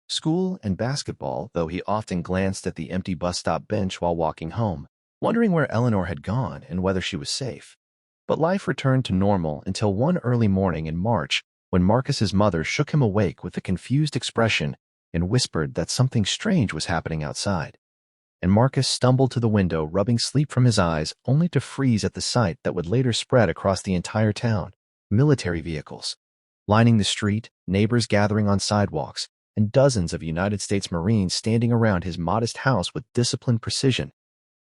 school and basketball, though he often glanced at the empty bus stop bench while walking home, wondering where Eleanor had gone and whether she was safe. But life returned to normal until one early morning in March when Marcus's mother shook him awake with a confused expression and whispered that something strange was happening outside. And Marcus stumbled to the window, rubbing sleep from his eyes, only to freeze at the sight that would later spread across the entire town. Military vehicles lining the street, neighbors gathering on sidewalks, and dozens of United States Marines standing around his modest house with disciplined precision,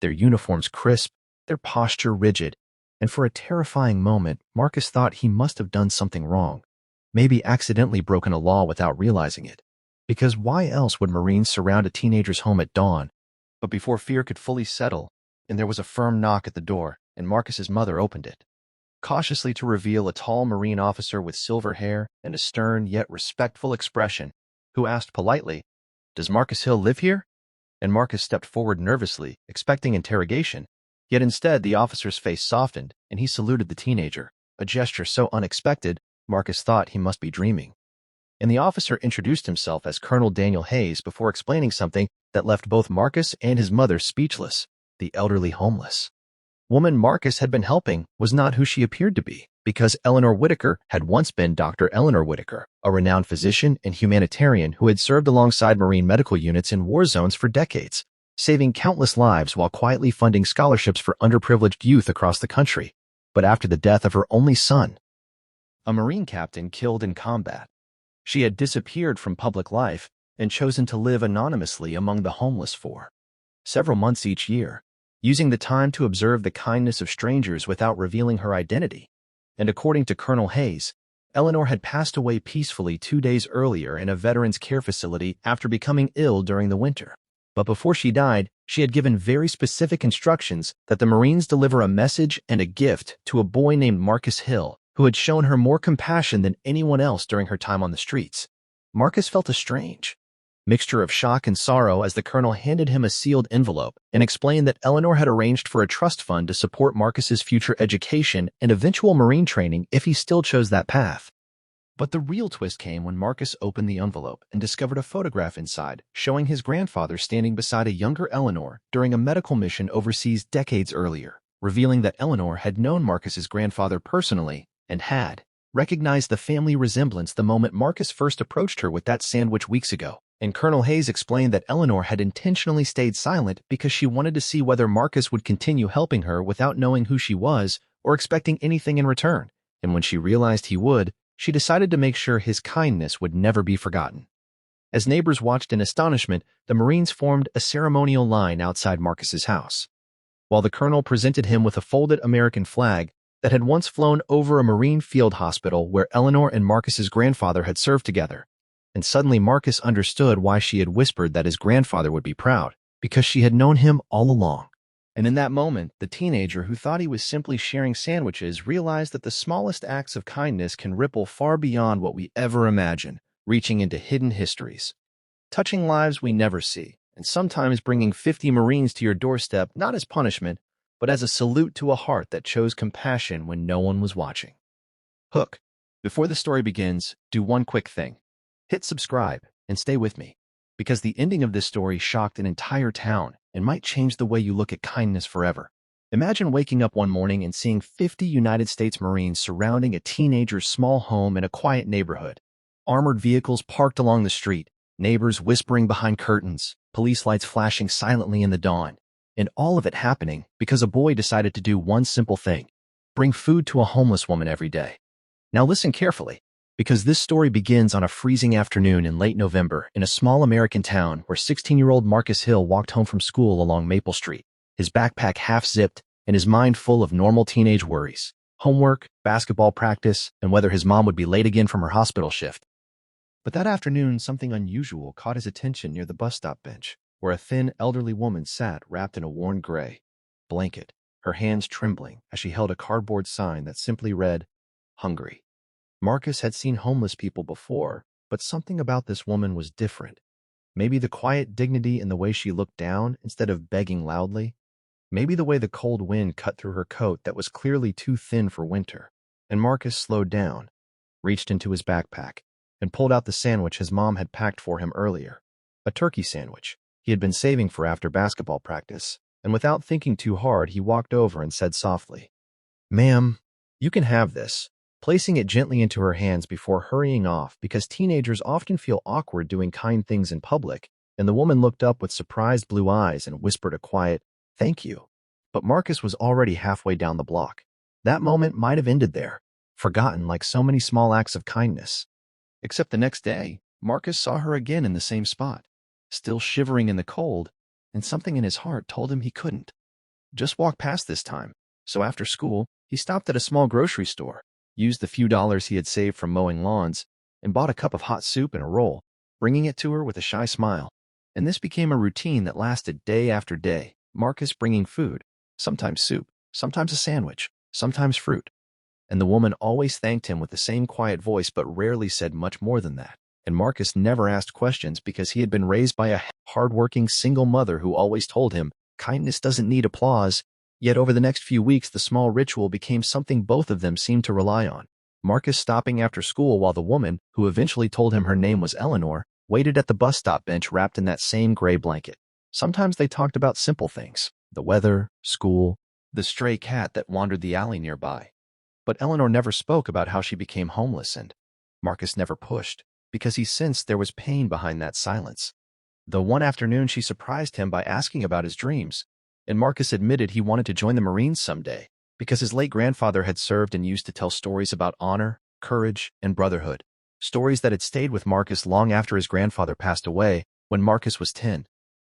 their uniforms crisp, their posture rigid, and for a terrifying moment, Marcus thought he must have done something wrong, maybe accidentally broken a law without realizing it. Because why else would Marines surround a teenager's home at dawn? But before fear could fully settle, and there was a firm knock at the door, and Marcus's mother opened it, cautiously to reveal a tall Marine officer with silver hair and a stern yet respectful expression, who asked politely, "Does Marcus Hill live here?" And Marcus stepped forward nervously, expecting interrogation. Yet instead, the officer's face softened, and he saluted the teenager, a gesture so unexpected, Marcus thought he must be dreaming. And the officer introduced himself as Colonel Daniel Hayes before explaining something that left both Marcus and his mother speechless: the elderly homeless woman Marcus had been helping was not who she appeared to be, because Eleanor Whitaker had once been Dr. Eleanor Whitaker, a renowned physician and humanitarian who had served alongside Marine medical units in war zones for decades, saving countless lives while quietly funding scholarships for underprivileged youth across the country. But after the death of her only son, a Marine captain killed in combat, she had disappeared from public life and chosen to live anonymously among the homeless for several months each year, using the time to observe the kindness of strangers without revealing her identity. And according to Colonel Hayes, Eleanor had passed away peacefully 2 days earlier in a veterans care facility after becoming ill during the winter. But before she died, she had given very specific instructions that the Marines deliver a message and a gift to a boy named Marcus Hill, who had shown her more compassion than anyone else during her time on the streets. Marcus felt a strange mixture of shock and sorrow as the colonel handed him a sealed envelope and explained that Eleanor had arranged for a trust fund to support Marcus's future education and eventual Marine training if he still chose that path. But the real twist came when Marcus opened the envelope and discovered a photograph inside showing his grandfather standing beside a younger Eleanor during a medical mission overseas decades earlier, revealing that Eleanor had known Marcus's grandfather personally and had recognized the family resemblance the moment Marcus first approached her with that sandwich weeks ago. And Colonel Hayes explained that Eleanor had intentionally stayed silent because she wanted to see whether Marcus would continue helping her without knowing who she was or expecting anything in return. And when she realized he would, she decided to make sure his kindness would never be forgotten. As neighbors watched in astonishment, the Marines formed a ceremonial line outside Marcus's house, while the colonel presented him with a folded American flag that had once flown over a Marine field hospital where Eleanor and Marcus's grandfather had served together. And suddenly Marcus understood why she had whispered that his grandfather would be proud, because she had known him all along. And in that moment, the teenager who thought he was simply sharing sandwiches realized that the smallest acts of kindness can ripple far beyond what we ever imagine, reaching into hidden histories, touching lives we never see, and sometimes bringing 50 Marines to your doorstep not as punishment, but as a salute to a heart that chose compassion when no one was watching. Hook. Before the story begins, do one quick thing. Hit subscribe and stay with me, because the ending of this story shocked an entire town and might change the way you look at kindness forever. Imagine waking up one morning and seeing 50 United States Marines surrounding a teenager's small home in a quiet neighborhood. Armored vehicles parked along the street, neighbors whispering behind curtains, police lights flashing silently in the dawn. And all of it happening because a boy decided to do one simple thing: bring food to a homeless woman every day. Now listen carefully, because this story begins on a freezing afternoon in late November in a small American town where 16-year-old Marcus Hill walked home from school along Maple Street, his backpack half-zipped and his mind full of normal teenage worries: homework, basketball practice, and whether his mom would be late again from her hospital shift. But that afternoon, something unusual caught his attention near the bus stop bench, where a thin, elderly woman sat wrapped in a worn gray blanket, her hands trembling as she held a cardboard sign that simply read, "Hungry." Marcus had seen homeless people before, but something about this woman was different. Maybe the quiet dignity in the way she looked down instead of begging loudly. Maybe the way the cold wind cut through her coat that was clearly too thin for winter. And Marcus slowed down, reached into his backpack, and pulled out the sandwich his mom had packed for him earlier. A turkey sandwich he had been saving for after basketball practice, and without thinking too hard, he walked over and said softly, "Ma'am, you can have this," placing it gently into her hands before hurrying off because teenagers often feel awkward doing kind things in public, and the woman looked up with surprised blue eyes and whispered a quiet, "Thank you." But Marcus was already halfway down the block. That moment might have ended there, forgotten like so many small acts of kindness. Except the next day, Marcus saw her again in the same spot, still shivering in the cold, and something in his heart told him he couldn't just walk past this time. So after school, he stopped at a small grocery store, used the few dollars he had saved from mowing lawns, and bought a cup of hot soup and a roll, bringing it to her with a shy smile. And this became a routine that lasted day after day, Marcus bringing food, sometimes soup, sometimes a sandwich, sometimes fruit. And the woman always thanked him with the same quiet voice but rarely said much more than that. And Marcus never asked questions because he had been raised by a hard-working single mother who always told him, kindness doesn't need applause. Yet over the next few weeks, the small ritual became something both of them seemed to rely on. Marcus stopping after school while the woman, who eventually told him her name was Eleanor, waited at the bus stop bench wrapped in that same gray blanket. Sometimes they talked about simple things, the weather, school, the stray cat that wandered the alley nearby. But Eleanor never spoke about how she became homeless, and Marcus never pushed, because he sensed there was pain behind that silence. Though one afternoon she surprised him by asking about his dreams, and Marcus admitted he wanted to join the Marines someday, because his late grandfather had served and used to tell stories about honor, courage, and brotherhood, stories that had stayed with Marcus long after his grandfather passed away when Marcus was 10.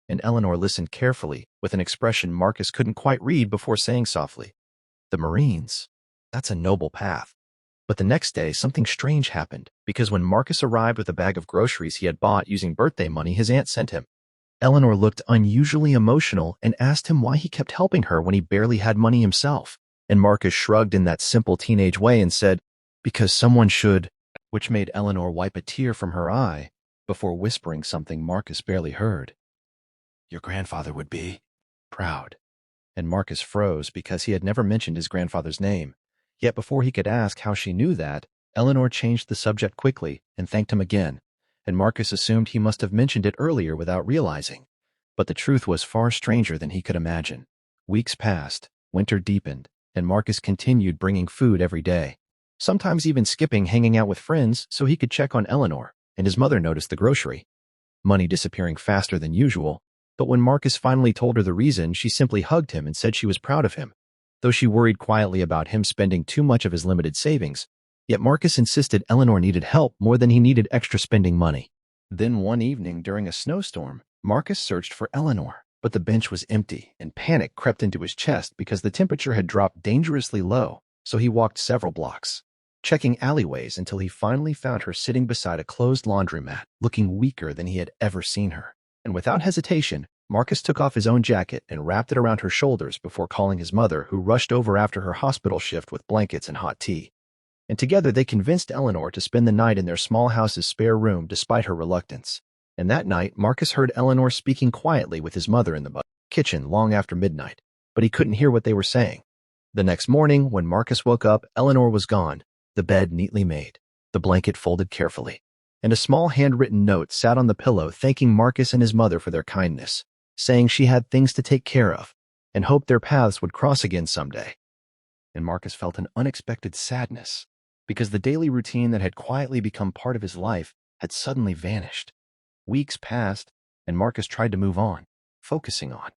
And Eleanor listened carefully, with an expression Marcus couldn't quite read before saying softly, "The Marines, that's a noble path." But the next day, something strange happened, because when Marcus arrived with a bag of groceries he had bought using birthday money his aunt sent him, Eleanor looked unusually emotional and asked him why he kept helping her when he barely had money himself. And Marcus shrugged in that simple teenage way and said, "Because someone should," which made Eleanor wipe a tear from her eye before whispering something Marcus barely heard. "Your grandfather would be proud." And Marcus froze because he had never mentioned his grandfather's name. Yet before he could ask how she knew that, Eleanor changed the subject quickly and thanked him again, and Marcus assumed he must have mentioned it earlier without realizing. But the truth was far stranger than he could imagine. Weeks passed, winter deepened, and Marcus continued bringing food every day, sometimes even skipping hanging out with friends so he could check on Eleanor, and his mother noticed the grocery money disappearing faster than usual. But when Marcus finally told her the reason, she simply hugged him and said she was proud of him, though she worried quietly about him spending too much of his limited savings. Yet Marcus insisted Eleanor needed help more than he needed extra spending money. Then one evening during a snowstorm, Marcus searched for Eleanor, but the bench was empty, and panic crept into his chest because the temperature had dropped dangerously low, so he walked several blocks, checking alleyways until he finally found her sitting beside a closed laundromat, looking weaker than he had ever seen her. And without hesitation, Marcus took off his own jacket and wrapped it around her shoulders before calling his mother, who rushed over after her hospital shift with blankets and hot tea. And together they convinced Eleanor to spend the night in their small house's spare room despite her reluctance. And that night, Marcus heard Eleanor speaking quietly with his mother in the kitchen long after midnight, but he couldn't hear what they were saying. The next morning, when Marcus woke up, Eleanor was gone, the bed neatly made, the blanket folded carefully, and a small handwritten note sat on the pillow thanking Marcus and his mother for their kindness, saying she had things to take care of, and hoped their paths would cross again someday. And Marcus felt an unexpected sadness, because the daily routine that had quietly become part of his life had suddenly vanished. Weeks passed, and Marcus tried to move on, focusing on